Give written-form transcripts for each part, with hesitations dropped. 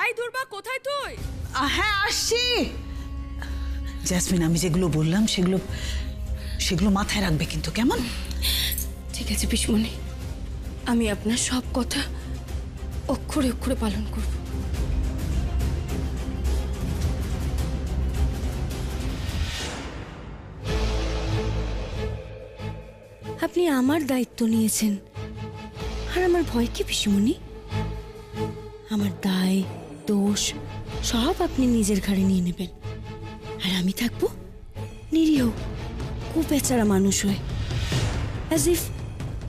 এই দুর্বা, কোথায় তুই? হ্যাঁ আসছি। জেসমিন, আমি যেগুলো বললাম সেগুলো মাথায় রাখবে কিন্তু, কেমন? ঠিক আছে পিসমণি, আমি আপনার সব কথা অক্ষরে অক্ষরে পালন করব। আপনি আমার দায়িত্ব নিয়েছেন, আর আমার ভয় কি পিসমণি? আমার দায় দোষ সব আপনি নিজের ঘাড়ে নিয়ে নেবেন, আর আমি থাকবো নিরীহ কুবেচারা মানুষ হয়ে, অ্যাজ ইফ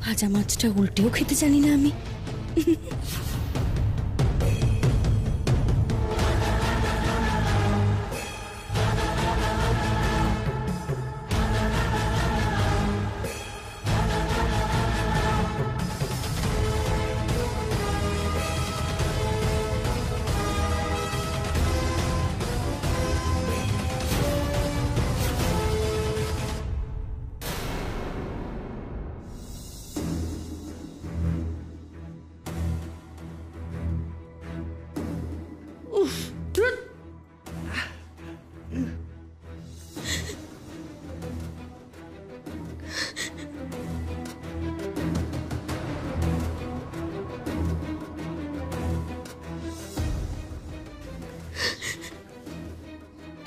ভাজা মাছটা উল্টেও খেতে জানি না আমি।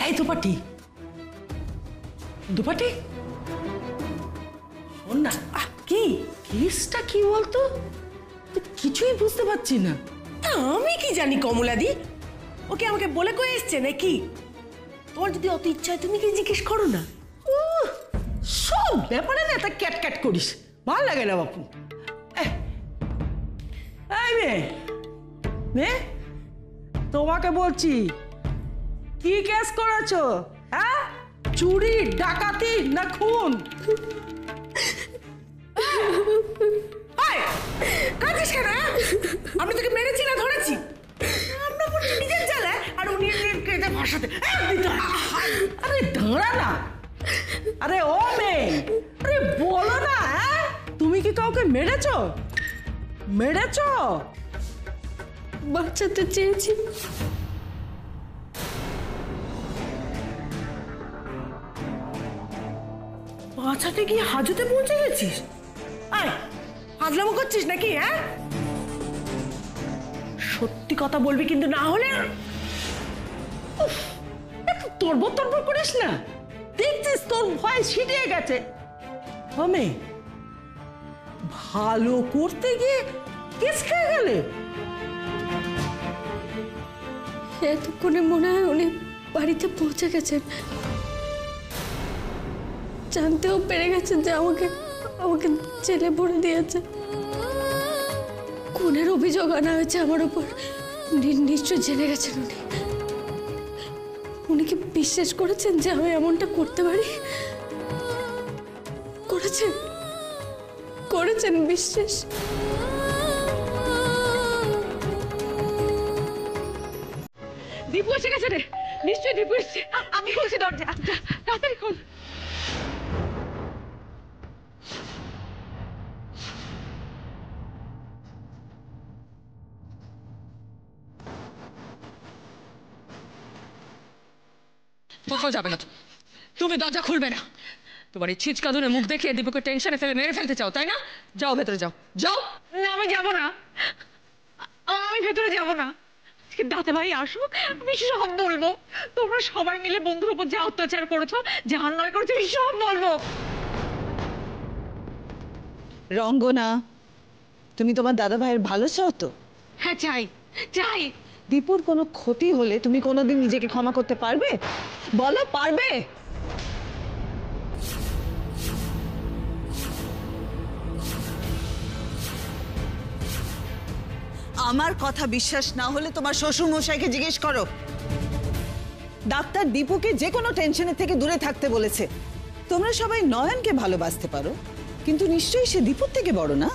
এই দুপাটি, দুপাটি শোন না। কি কেসটা কি বলতো? কিছুই বুঝতে পারছি না। আমি কি জানি কমলাদি, ওকে আমাকে বলে কয়ে এসছে নাকি? তোমার যদি অত ইচ্ছা হয় তুমি কি জিজ্ঞেস করো না। সব ব্যাপারে না তা ক্যাট ক্যাট করিস, ভালো লাগে না বাপু। মেয়ে, তোমাকে বলছি, কি কেস করেছো? হ্যাঁ, চুরি ডাকাতি না খুন? কাঁদিস কেন? আমি তোকে মেরেছি না ধরেছি? আমরা বলছি নিজের জ্বালায়, আর উনি কেটে ভাষাতে। আরে দাঁড়া না, আরে ও মেয়ে, আরে বলো না, তুমি কি কাউকে মেরেছো? মেরেছো? বাঁচাতে চেয়েছি। বাঁচাতে গিয়ে হাজতে পৌঁছে গেছিস? আয়, হাজলামো করছিস নাকি? হ্যাঁ, সত্যি কথা বলবি কিন্তু, না হলে একটু তরবর তরবর করিস না। দেখছিস তোর ভয় ছিটিয়ে গেছে। আমি ভালো করতে গিয়ে কেস খেয়ে গেলে। এতক্ষণে মনে হয় উনি বাড়িতে পৌঁছে গেছেন, জানতেও পেরে গেছেন যে আমাকে জেলে ভরে দিয়েছে। খুনের অভিযোগ আনা হয়েছে আমার উপর, নিশ্চয় জেনে গেছেন উনি। উনি কি বিশ্বাস করেছেন যে আমি এমনটা করতে পারি? করেছেন বিশ্বাস। দীপু এসে গেছে রে, নিশ্চয়ই দীপু এসছে। আমি খুলছি দরজা, তাড়াতাড়ি খোল। কোথাও যাবে না তুমি, দরজা খুলবে না। তোমার এই ছিচকা ধরে মুখ দেখিয়ে দীপকে টেনশনে ফেলে মেরে ফেলতে চাও, তাই না? যাও ভেতরে যাও, যাও। আমি যাবো না, আমি ভেতরে যাবো না। দাদা ভাই আসুক, আমি সব বলবো। তোমরা সবাই মিলে বন্ধুর উপর যা অত্যাচার করেছো, যা অন্যায় করেছো, আমি সব বলবো। রঙ্গনা, তুমি তোমার দাদা ভাইয়ের ভালো চাও তো? হ্যাঁ, চাই চাই। দীপুর কোনো ক্ষতি হলে তুমি কোনোদিন নিজেকে ক্ষমা করতে পারবে? বলো, পারবে? আমার কথা বিশ্বাস না হলে তোমার শ্বশুর মশাইকে জিজ্ঞেস করো। ডাক্তার দীপুকে যে কোনো টেনশনের থেকে দূরে থাকতে বলেছে। তোমরা সবাই নয়নকে ভালোবাসতে পারো, কিন্তু নিশ্চয়ই সে দীপুর থেকে বড় না।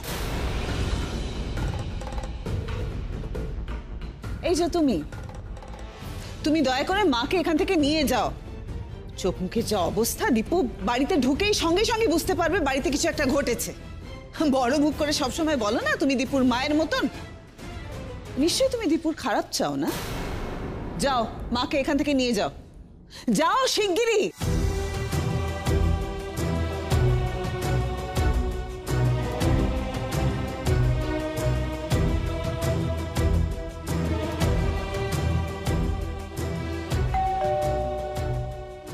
এই যে তুমি দয়া করে মাকে এখান থেকে নিয়ে যাও। চোখ মুখে যা অবস্থা, দীপু বাড়িতে ঢুকেই সঙ্গে সঙ্গে বুঝতে পারবে বাড়িতে কিছু একটা ঘটেছে। বড় মুখ করে সবসময় বলো না তুমি দীপুর মায়ের মতন। নিশ্চয়ই তুমি দীপুর খারাপ চাও না? যাও, মাকে এখান থেকে নিয়ে যাও, যাও শিগগিরই।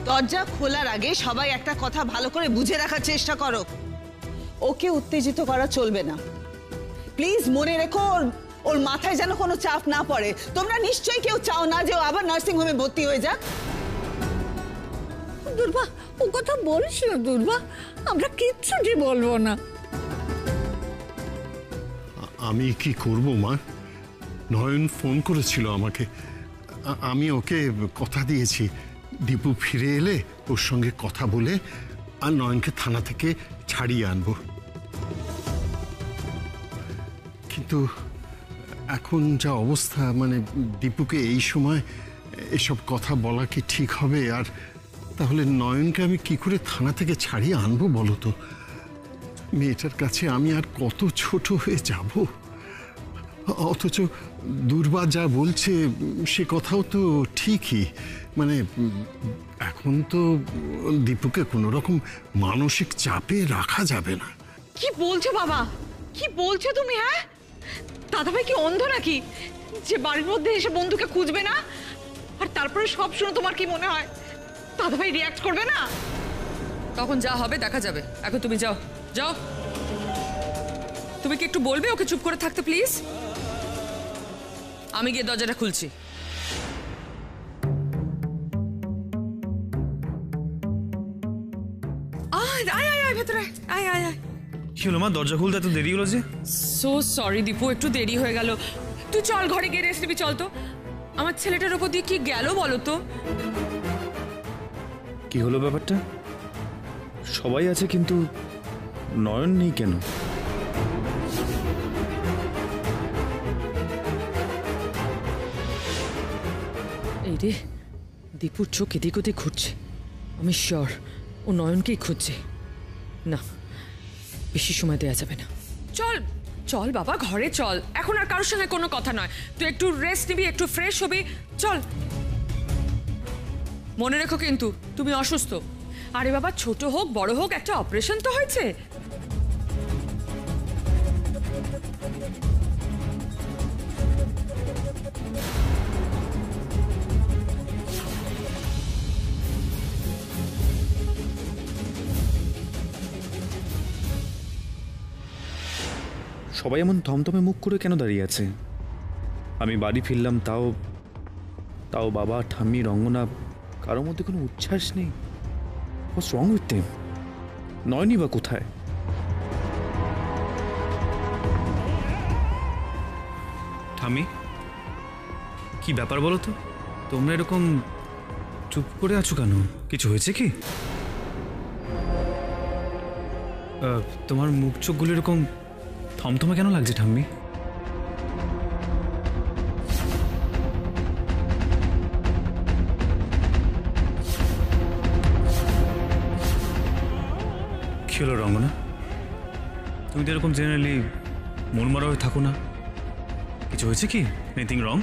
দরজা খোলার আগে সবাই একটা কথা ভালো করে বুঝে রাখার চেষ্টা করো। ওকে উত্তেজিত করা চলবে না। প্লিজ মনে রেখো ওর মাথায় যেন কোনো চাপ না পড়ে। তোমরা নিশ্চয়ই কেউ চাও না যে ও আবার নার্সিং হোমে ভর্তি হয়ে যাক। দুর্বা, ও কথা বলিস না দুর্বা, আমরা কিচ্ছুটি বলবো না। আমি কি করব মা? নয়ন ফোন করেছিল আমাকে, আমি ওকে কথা দিয়েছি দীপু ফিরে এলে ওর সঙ্গে কথা বলে আর নয়নকে থানা থেকে ছাড়িয়ে আনবো। কিন্তু এখন যা অবস্থা, মানে দীপুকে এই সময় এসব কথা বলা কি ঠিক হবে? আর তাহলে নয়নকে আমি কি করে থানা থেকে ছাড়িয়ে আনবো বলো তো? মেয়েটার কাছে আমি আর কত ছোট হয়ে যাব? অথচ দুর্বা যা বলছে সে কথাও তো ঠিকই। মানে এখন তো দীপুকে কোনো রকম মানসিক চাপে রাখা যাবে না। কি বলছো বাবা, কি বলছো তুমি? হ্যাঁ, দাদাভাই কি অন্ধ নাকি যে বাড়ির মধ্যে এসে বন্ধুকে খুঁজবে না? আর তারপরে সব শুনে তোমার কি মনে হয় দাদাভাই রিয়াক্ট করবে না? তখন যা হবে দেখা যাবে। এখন তুমি যাও, যাও। তুমি কি একটু বলবে ওকে চুপ করে থাকতে প্লিজ? আমি গিয়ে দরজাটা খুলছি। আয় আয় আয় ভেতরে আয় আয় আয়। কি হলো মা, দরজা খুলতে এত দেরি হলো যে? সো সরি দীপু, একটু দেরি হয়ে গেল। তুই চল ঘরে গিয়ে রেস্ট নিবি, চল তো। আমার ছেলেটার ওপর দিয়ে কি গেল বলো তো? কি হলো ব্যাপারটা? সবাই আছে কিন্তু নয়ন নেই কেন? এই রে, দীপুর চোখ এদিক ওদিক ঘুরছে। আমি শিওর ও নয়নকেই খুঁজছে। না, বেশি সময় দেওয়া যাবে না। চল চল বাবা, ঘরে চল। এখন আর কারোর সঙ্গে কোনো কথা নয়। তুই একটু রেস্ট নিবি, একটু ফ্রেশ হবি, চল। মনে রেখো কিন্তু তুমি অসুস্থ। আরে বাবা, ছোট হোক বড় হোক, একটা অপারেশন তো হয়েছে। সবাই এমন থমথমে মুখ করে কেন দাঁড়িয়ে আছে? আমি বাড়ি ফিরলাম, তাও তাও বাবা, ঠাম্মি, রঙ্গনা, কারোর মধ্যে কোনো উচ্ছ্বাস নেই। What's wrong with them? নয়নই বা কোথায়? ঠাম্মি, কি ব্যাপার বলো তো? তোমরা এরকম চুপ করে আছো কেন? কিছু হয়েছে কি? তোমার মুখ চোখগুলো এরকম থমথমে কেন লাগছে ঠাম্মি? কি হলো রঙ্গনা? তুমি তো এরকম জেনারেলি মনমরা হয়ে থাকো না। কিছু হয়েছে কি? Anything wrong?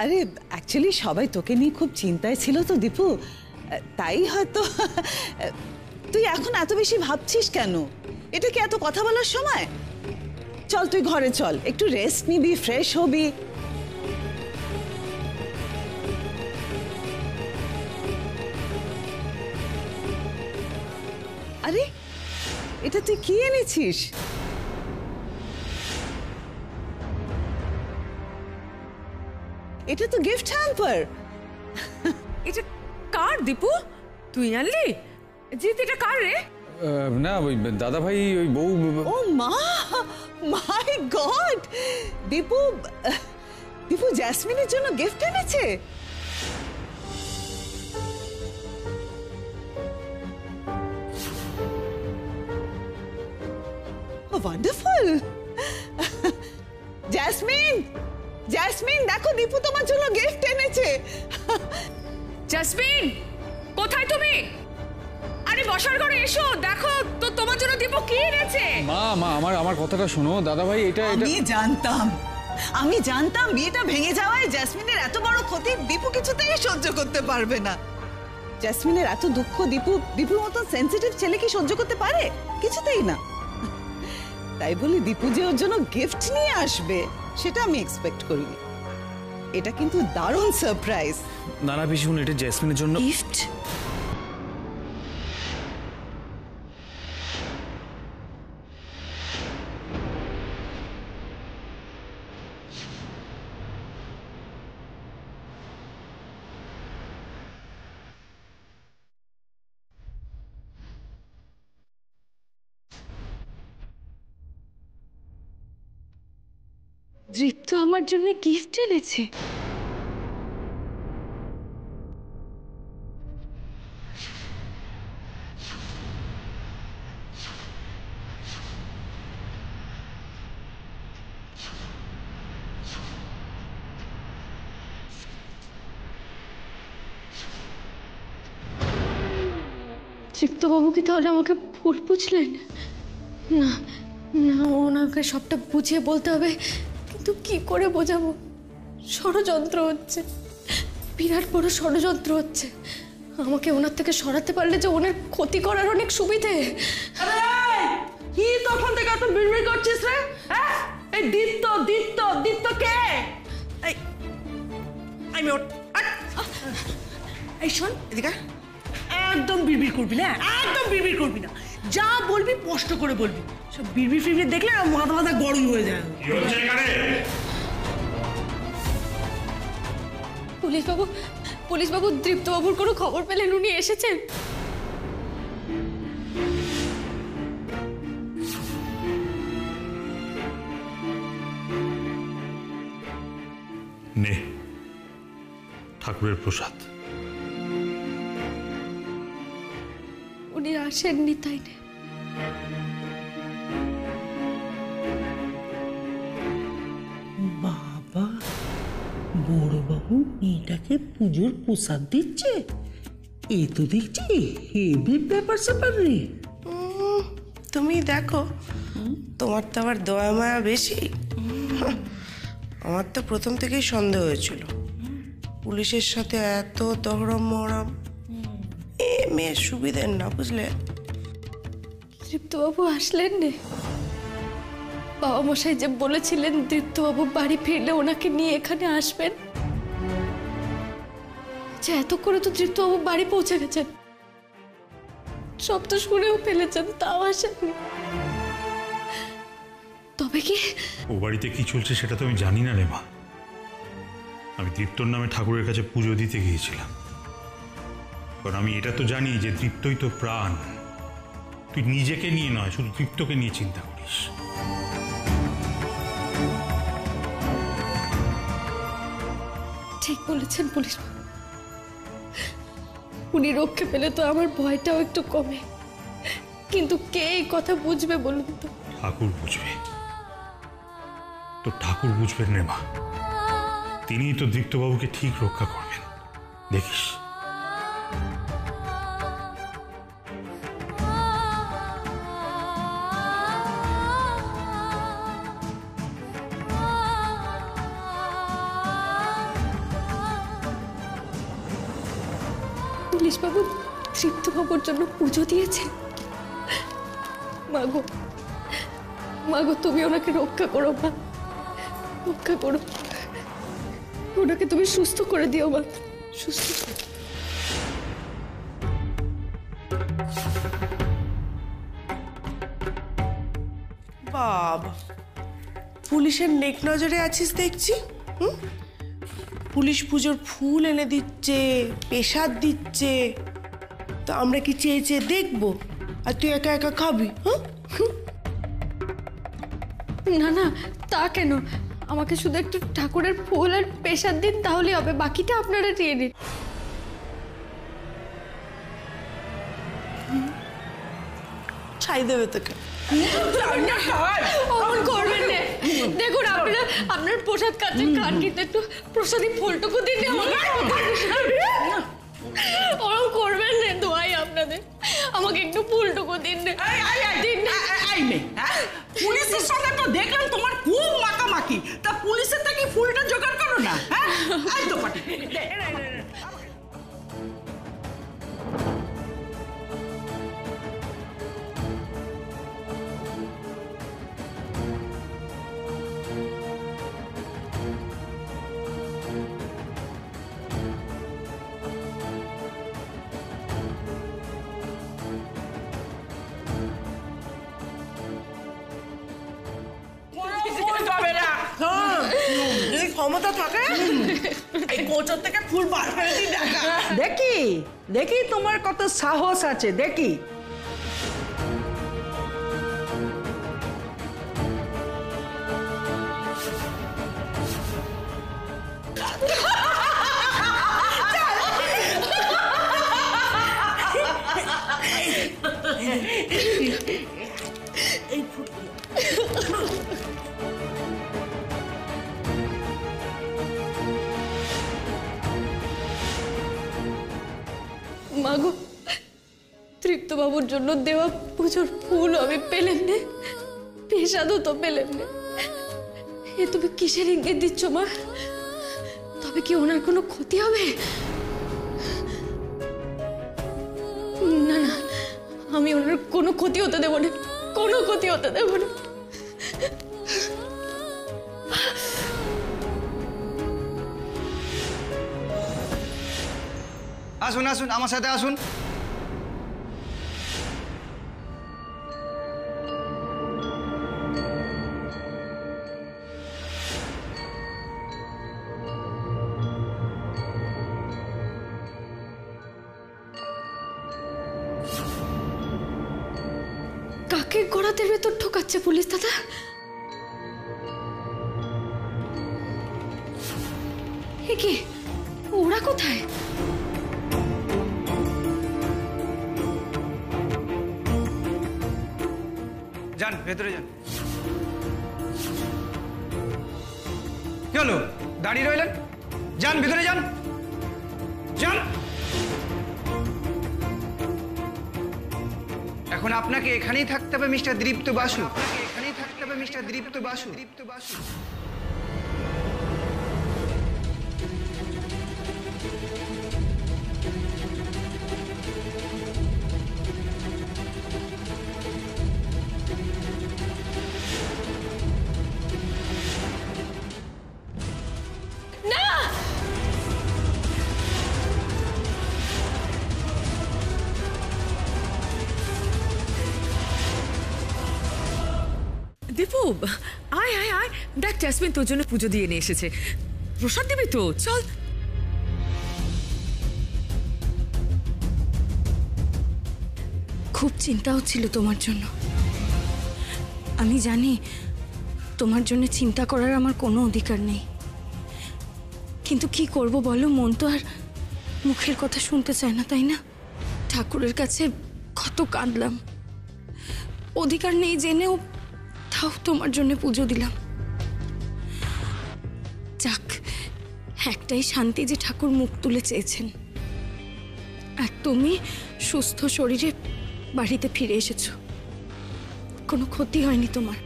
আরে অ্যাকচুয়ালি সবাই তোকে নিয়ে খুব চিন্তায় ছিল তো দীপু, তাই হয়তো। তুই এখন এত বেশি ভাবছিস কেন? এটা কি এত কথা বলার সময়? চল তুই ঘরে চল, একটু রেস্ট নিবি, ফ্রেশ হবি। আরে এটা তুই কি এনেছিস? এটা তো গিফট হ্যাম্পার। এটা কার দীপু? তুই আনলি? জিৎ, এটা কার রে? না, ওই দাদা ভাই ওই বউ। ও মা, মাই গড! দীপু দীপু জ্যাসমিনের জন্য গিফট এনেছে। ওয়ান্ডারফুল। জ্যাসমিন, জ্যাসমিন দেখো, দীপু তোমার জন্য গিফট এনেছে। জাসমিন, কোথায় তুমি? তাড়াতাড়ি বসার ঘরে এসো, দেখো তো তোমার জন্য দীপু কি এনেছে। মা মা আমার কথাটা শোনো, দাদা ভাই এটা আমি জানতাম বিয়েটা ভেঙে যাওয়ায় জ্যাসমিনের এত বড় ক্ষতি দীপু কিছুতেই সহ্য করতে পারবে না। জ্যাসমিনের এত দুঃখ দীপুর মতো সেনসিটিভ ছেলে কি সহ্য করতে পারে? কিছুতেই না। তাই বলি দীপু যে ওর জন্য গিফট নিয়ে আসবে সেটা আমি এক্সপেক্ট করিনি। এটা কিন্তু দারুণ সারপ্রাইজ। না না পিসি, এটা জ্যাসমিনের জন্য গিফট? দীপ্ত আমার জন্য গিফট এনেছে। দীপ্তবাবু কি তাহলে আমাকে ভুল বুঝলেন? না না, ওনাকে সবটা বুঝিয়ে বলতে হবে, কিন্তু কি করে বোঝাবো? ষড়যন্ত্র হচ্ছে, বিরাট বড় ষড়যন্ত্র হচ্ছে। আমাকে ওনার থেকে সরাতে পারলে যে ওনার ক্ষতি করার অনেক সুবিধে। কি তখন থেকে এত বিড়বিড় করছিস রে? হ্যাঁ, এই দীপ্ত দীপ্ত দীপ্ত কে? এই শোন এদিকে, একদম বিড়বিড় করবি না, একদম বিড়বিড় করবি না। যা বলবি স্পষ্ট করে বলবি। সব বিড়বিড় ফিড়বিড় দেখলে মাথা মাথা গরম হয়ে যায়। পুলিশবাবু দীপ্তবাবুর কোনো খবর পেলেন? উনি এসেছেন? নে ঠাকুরের প্রসাদ। উনি আসেননি তাই না? বাবা, বড়বাবু মেয়েটাকে পুজোর প্রসাদ দিচ্ছে, এ তো দেখছি হেভি ব্যাপার স্যাপার রে। তুমি দেখো, তোমার তো আবার দয়া মায়া বেশি। আমার তো প্রথম থেকেই সন্দেহ হয়েছিল পুলিশের সাথে এত দহরম মহরম এ মেয়ের সুবিধের না, বুঝলে? দীপ্তবাবু আসলেন না? বাবা মশাই যে বলেছিলেন দীপ্তবাবু বাড়ি ফিরলে ওনাকে নিয়ে এখানে আসবেন, যে এত করে তো দীপ্তবাবু বাড়ি পৌঁছে গেছেন, সব তো শুনেও ফেলেছেন, তাও আসেননি। তবে কি ও বাড়িতে কি চলছে সেটা তো আমি জানি না রে মা। আমি দীপ্তর নামে ঠাকুরের কাছে পুজো দিতে গিয়েছিলাম, কারণ আমি এটা তো জানি যে দীপ্তই তো প্রাণ। তুই নিজেকে নিয়ে নয়, শুধু দীপ্তকে নিয়ে চিন্তা করিস। ঠিক বলেছেন পুলিশবাবু, উনি রক্ষে পেলে তো আমার ভয়টাও একটু কমে। কিন্তু কে এই কথা বুঝবে বলুন তো? ঠাকুর বুঝবে, তো ঠাকুর বুঝবেন রে মা। তিনিই তো দীপ্তবাবুকে ঠিক রক্ষা করবেন, দেখিস। পুলিশবাবু দীপ্তবাবুর জন্য পুজো দিয়েছে। মাগো, মাগো, তুমি ওনাকে রক্ষা করো মা, রক্ষা করো ওনাকে, তুমি সুস্থ করে দিও মা, সুস্থ। বাবা, পুলিশের নেক নজরে আছিস দেখছি। পুলিশ পুজোর ফুল এনে দিচ্ছে, পেশাদ দিচ্ছে, তো আমরা কি চেয়ে চেয়ে দেখবো আর তুই একা একা খাবি? না না, তা কেন? আমাকে শুধু একটু ঠাকুরের ফুল আর পেশাদ দিন, তাহলে হবে, বাকিটা আপনারা নিয়ে নিন। ছাই দেবে তোকে। অমন করবেন না, দেখুন আপনারা আপনার প্রসাদ খাচ্ছেন, খান, কিন্তু একটু প্রসাদী ফুলটুকু দিন। ওরকম করবেন না, দোয়াই আপনাদের, আমাকে পুলিশের সঙ্গে তো দেখলাম তোমার খুব মাখামাখি, তা পুলিশের থেকে ফুলটা জোগাড় করো না। হ্যাঁ এই তো পাটি। যদি ক্ষমতা থাকে এই কোচর থেকে ফুল বার করে দিই দেখা। দেখি দেখি তোমার কত সাহস আছে দেখি। এই ফুল মাগো, তৃপ্তবাবুর জন্য দেওয়া পুজোর ফুল আমি পেলেন না, পেশাদও তো পেলেন না। এ তুমি কিসের ইঙ্গিত দিচ্ছ মা? তবে কি ওনার কোনো ক্ষতি হবে? না না, আমি ওনার কোনো ক্ষতি হতে দেব না, কোনো ক্ষতি হতে দেব না। আসুন আসুন, আমার সাথে আসুন। কাকে গড়াতের ভেতর ঠকাচ্ছে পুলিশ দাদা? এ কি, ওরা কোথায়? যান ভেতরে যান। কি হলো, দাঁড়িয়ে রইলেন? যান ভেতরে যান, যান। এখন আপনাকে এখানেই থাকতে হবে মিস্টার দীপ্ত বাসু, এখানেই থাকতে হবে মিস্টার দীপ্ত বাসু। দীপু, আয় আয় আয়, দেখ জেসমিন তোর জন্য পুজো দিয়ে নিয়ে এসেছে। প্রসাদ দিবি তো? চল। খুব চিন্তা হচ্ছিল তোমার জন্য। আমি জানি তোমার জন্য চিন্তা করার আমার কোনো অধিকার নেই, কিন্তু কি করব বলো, মন তো আর মুখের কথা শুনতে চায় না, তাই না? ঠাকুরের কাছে কত কাঁদলাম, অধিকার নেই জেনেও তাও তোমার জন্য পুজো দিলাম। যাক, একটাই শান্তি যে ঠাকুর মুখ তুলে চেয়েছেন, আর তুমি সুস্থ শরীরে বাড়িতে ফিরে এসেছো। কোনো ক্ষতি হয়নি তোমার,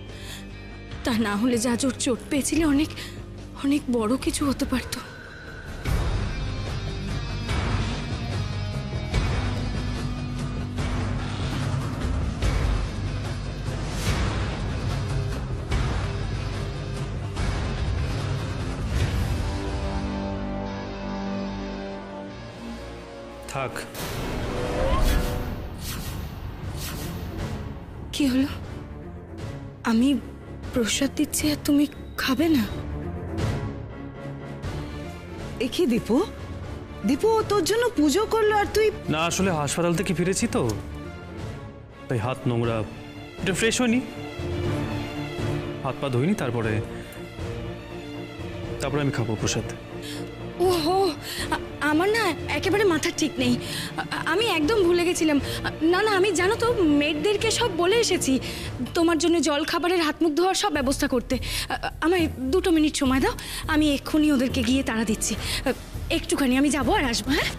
তা না হলে যা জোর চোট পেয়েছিলে অনেক অনেক বড় কিছু হতে পারতো। থাক। কি হলো? আমি প্রসাদ দিচ্ছি আর তুমি খাবে না? এ কি দীপু, দীপু তোর জন্য পুজো করলো আর তুই? না, আসলে হাসপাতাল থেকে ফিরেছি তো, তাই হাত নোংরা, এটা ফ্রেশ হয়নি, হাত পা ধুইনি, তারপরে আমি খাবো প্রসাদ। ওহো, আমার না একেবারে মাথা ঠিক নেই, আমি একদম ভুলে গেছিলাম। না না, আমি জানো তো মেয়েদেরকে সব বলে এসেছি তোমার জন্য জল খাবারের হাত মুখ ধোয়ার সব ব্যবস্থা করতে। আমায় 2 মিনিট সময় দাও, আমি এক্ষুনি ওদেরকে গিয়ে তাড়া দিচ্ছি। একটুখানি আমি যাবো আর আসবো। হ্যাঁ